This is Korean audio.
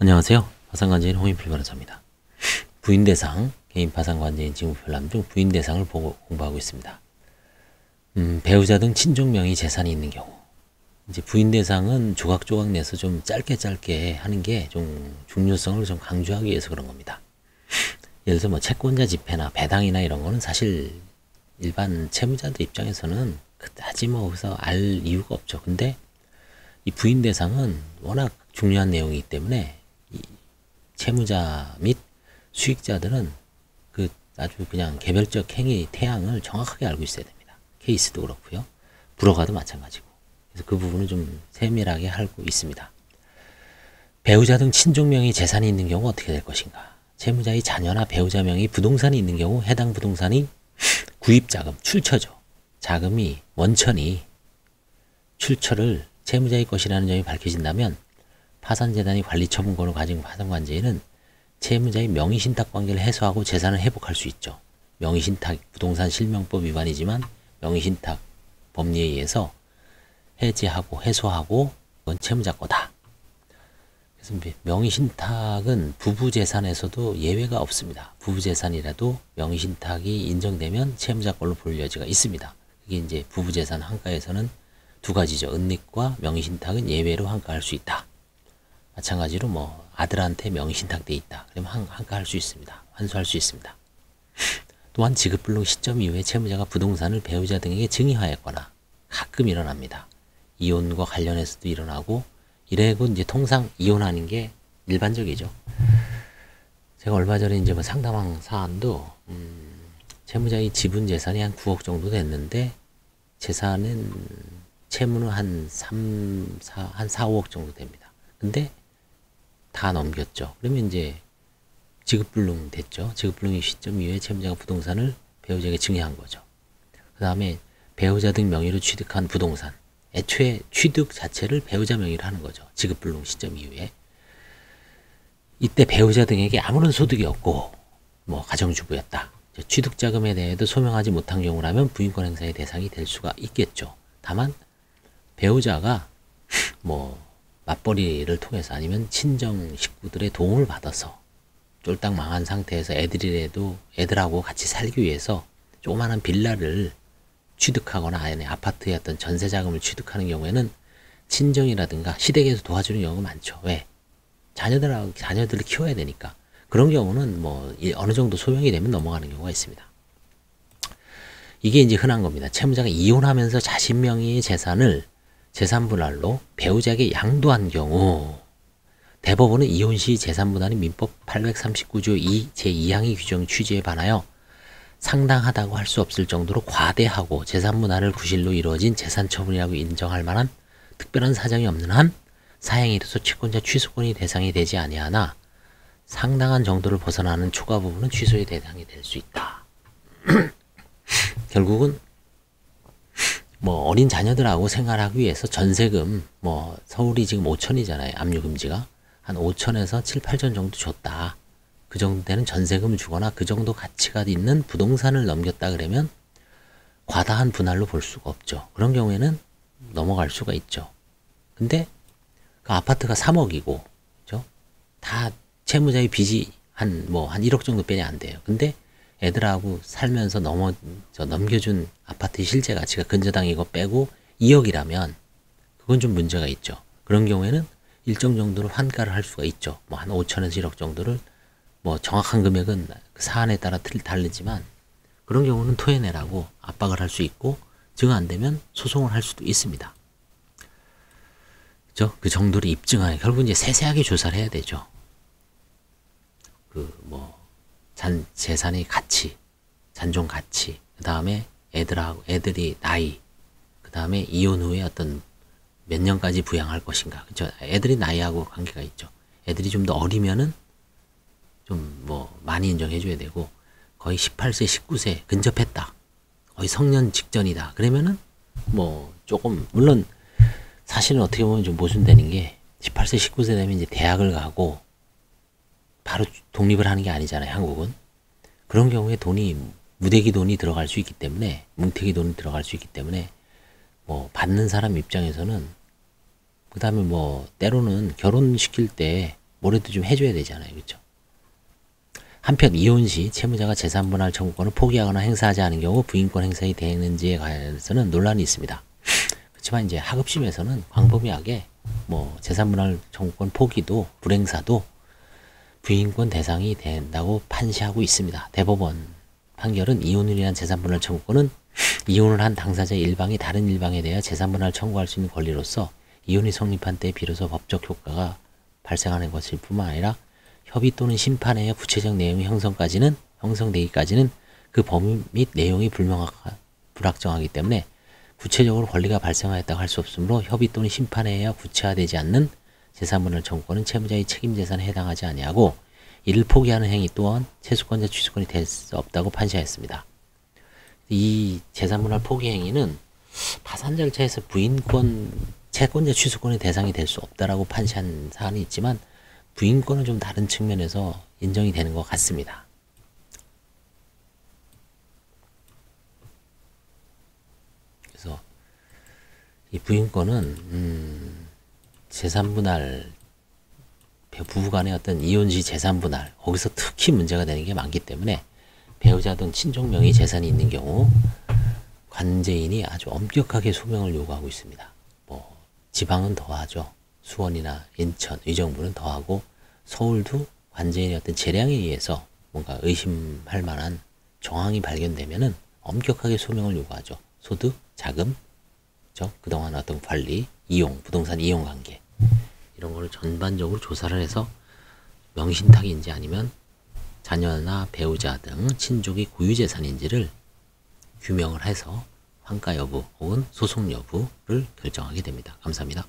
안녕하세요. 파산관제인 홍인필 변호사입니다. 부인대상, 개인 파산관제인 징후별람 중 부인대상을 보고 공부하고 있습니다. 배우자 등 친족명의 재산이 있는 경우, 이제 부인대상은 조각조각 내서 좀 짧게 하는 게 좀 중요성을 좀 강조하기 위해서 그런 겁니다. 예를 들어 뭐 채권자 집회나 배당이나 이런 거는 사실 일반 채무자들 입장에서는 그다지 뭐 거기서 알 이유가 없죠. 근데 이 부인대상은 워낙 중요한 내용이기 때문에 이 채무자 및 수익자들은 그 아주 그냥 개별적 행위 태양을 정확하게 알고 있어야 됩니다. 케이스도 그렇고요. 불허가도 마찬가지고. 그래서 그 부분을 좀 세밀하게 알고 있습니다. 배우자 등 친족명의 재산이 있는 경우 어떻게 될 것인가? 채무자의 자녀나 배우자 명의 부동산이 있는 경우 해당 부동산이 구입자금, 출처죠. 자금이 원천이 출처를 채무자의 것이라는 점이 밝혀진다면 파산재단이 관리처분권을 가진 파산관제인은 채무자의 명의신탁 관계를 해소하고 재산을 회복할 수 있죠. 명의신탁 부동산 실명법 위반이지만 명의신탁 법리에 의해서 해제하고 해소하고 그건 채무자 거다. 그래서 명의신탁은 부부재산에서도 예외가 없습니다. 부부재산이라도 명의신탁이 인정되면 채무자 걸로 볼 여지가 있습니다. 그게 이제 부부재산 환가에서는 두 가지죠. 은닉과 명의신탁은 예외로 환가할 수 있다. 마찬가지로 뭐 아들한테 명의신탁돼 있다. 그러면 환가할 수 있습니다. 환수할 수 있습니다. 또한 지급불능 시점 이후에 채무자가 부동산을 배우자 등에게 증여하였거나 가끔 일어납니다. 이혼과 관련해서도 일어나고 이래고 이제 통상 이혼하는 게 일반적이죠. 제가 얼마 전에 이제 뭐 상담한 사안도 채무자의 지분 재산이 한 9억 정도 됐는데 재산은 채무는 한 4, 5억 정도 됩니다. 근데 다 넘겼죠. 그러면 이제 지급불능 됐죠. 지급불능 시점 이후에 채무자가 부동산을 배우자에게 증여한 거죠. 그 다음에 배우자 등 명의로 취득한 부동산, 애초에 취득 자체를 배우자 명의로 하는 거죠. 지급불능 시점 이후에. 이때 배우자 등에게 아무런 소득이 없고 뭐 가정주부였다. 취득자금에 대해도 소명하지 못한 경우라면 부인권 행사의 대상이 될 수가 있겠죠. 다만 배우자가 뭐 맞벌이를 통해서 아니면 친정 식구들의 도움을 받아서 쫄딱 망한 상태에서 애들하고 같이 살기 위해서 조그마한 빌라를 취득하거나 아니 아파트의 어떤 전세 자금을 취득하는 경우에는 친정이라든가 시댁에서 도와주는 경우가 많죠. 왜? 자녀들을 키워야 되니까. 그런 경우는 뭐 어느 정도 소명이 되면 넘어가는 경우가 있습니다. 이게 이제 흔한 겁니다. 채무자가 이혼하면서 자신 명의의 재산을 재산분할로 배우자에게 양도한 경우 대법원은 이혼 시 재산분할이 민법 839조 2 제2항의 규정 취지에 반하여 상당하다고 할 수 없을 정도로 과대하고 재산분할을 구실로 이루어진 재산처분이라고 인정할 만한 특별한 사정이 없는 한 사행에 이르서 채권자 취소권이 대상이 되지 아니하나 상당한 정도를 벗어나는 초과 부분은 취소의 대상이 될 수 있다. 결국은 뭐 어린 자녀들하고 생활하기 위해서 전세금 뭐 서울이 지금 5천이잖아요. 압류금지가 한 5천에서 7, 8천 정도 줬다. 그 정도 되는 전세금을 주거나 그 정도 가치가 있는 부동산을 넘겼다 그러면 과다한 분할로 볼 수가 없죠. 그런 경우에는 넘어갈 수가 있죠. 근데 그 아파트가 3억이고 그죠? 다 채무자의 빚이 한 1억 정도 빼냐 안 돼요. 근데 애들하고 살면서 넘겨준 아파트의 실제 가치가 근저당 이거 빼고 2억이라면 그건 좀 문제가 있죠. 그런 경우에는 일정 정도로 환가를 할 수가 있죠. 뭐 한 5천에서 1억 정도를 뭐 정확한 금액은 그 사안에 따라 다르지만 그런 경우는 토해내라고 압박을 할 수 있고 증 안 되면 소송을 할 수도 있습니다. 그죠? 그 정도를 입증하는 결국 이제 세세하게 조사를 해야 되죠. 그 뭐 재산의 가치, 잔존 가치, 그 다음에 애들이 나이, 그 다음에 이혼 후에 어떤 몇 년까지 부양할 것인가. 그죠? 애들이 나이하고 관계가 있죠. 애들이 좀 더 어리면은 좀 뭐 많이 인정해줘야 되고 거의 18세, 19세 근접했다. 거의 성년 직전이다. 그러면은 뭐 조금 물론 사실은 어떻게 보면 좀 모순되는 게 18세, 19세 되면 이제 대학을 가고 바로 독립을 하는 게 아니잖아요. 한국은. 그런 경우에 무대기 돈이 들어갈 수 있기 때문에 뭉태기 돈이 들어갈 수 있기 때문에 뭐 받는 사람 입장에서는 그 다음에 뭐 때로는 결혼시킬 때 뭐라도 좀 해줘야 되잖아요. 그렇죠? 한편 이혼 시 채무자가 재산분할 청구권을 포기하거나 행사하지 않은 경우 부인권 행사가 되는지에 관해서는 논란이 있습니다. 그렇지만 이제 하급심에서는 광범위하게 뭐 재산분할 청구권 포기도 불행사도 부인권 대상이 된다고 판시하고 있습니다. 대법원 판결은 이혼을 위한 재산분할 청구권은 이혼을 한 당사자 일방이 다른 일방에 대해 재산분할 청구할 수 있는 권리로서 이혼이 성립한 때 비로소 법적 효과가 발생하는 것일 뿐만 아니라 협의 또는 심판에 의해 구체적 내용이 형성되기까지는 그 범위 및 내용이 불확정하기 때문에 구체적으로 권리가 발생하였다고 할 수 없으므로 협의 또는 심판에 의해 구체화되지 않는 재산분할 청구권은 채무자의 책임 재산에 해당하지 아니하고 이를 포기하는 행위 또한 채수권자 취소권이 될 수 없다고 판시하였습니다. 이 재산분할 포기 행위는 파산 절차에서 부인권 채권자 취소권의 대상이 될 수 없다라고 판시한 사안이 있지만 부인권은 좀 다른 측면에서 인정이 되는 것 같습니다. 그래서 이 부인권은 재산분할 부부간의 어떤 이혼 시 재산분할 거기서 특히 문제가 되는 게 많기 때문에 배우자 등 친족 명의 재산이 있는 경우 관제인이 아주 엄격하게 소명을 요구하고 있습니다. 뭐 지방은 더하죠. 수원이나 인천, 의정부는 더하고 서울도 관제인의 어떤 재량에 의해서 뭔가 의심할 만한 정황이 발견되면은 엄격하게 소명을 요구하죠. 소득, 자금, 그동안 어떤 관리, 이용, 부동산 이용 관계 이런 거를 전반적으로 조사를 해서 명신탁인지 아니면 자녀나 배우자 등 친족이 고유재산인지를 규명을 해서 환가 여부 혹은 소송 여부를 결정하게 됩니다. 감사합니다.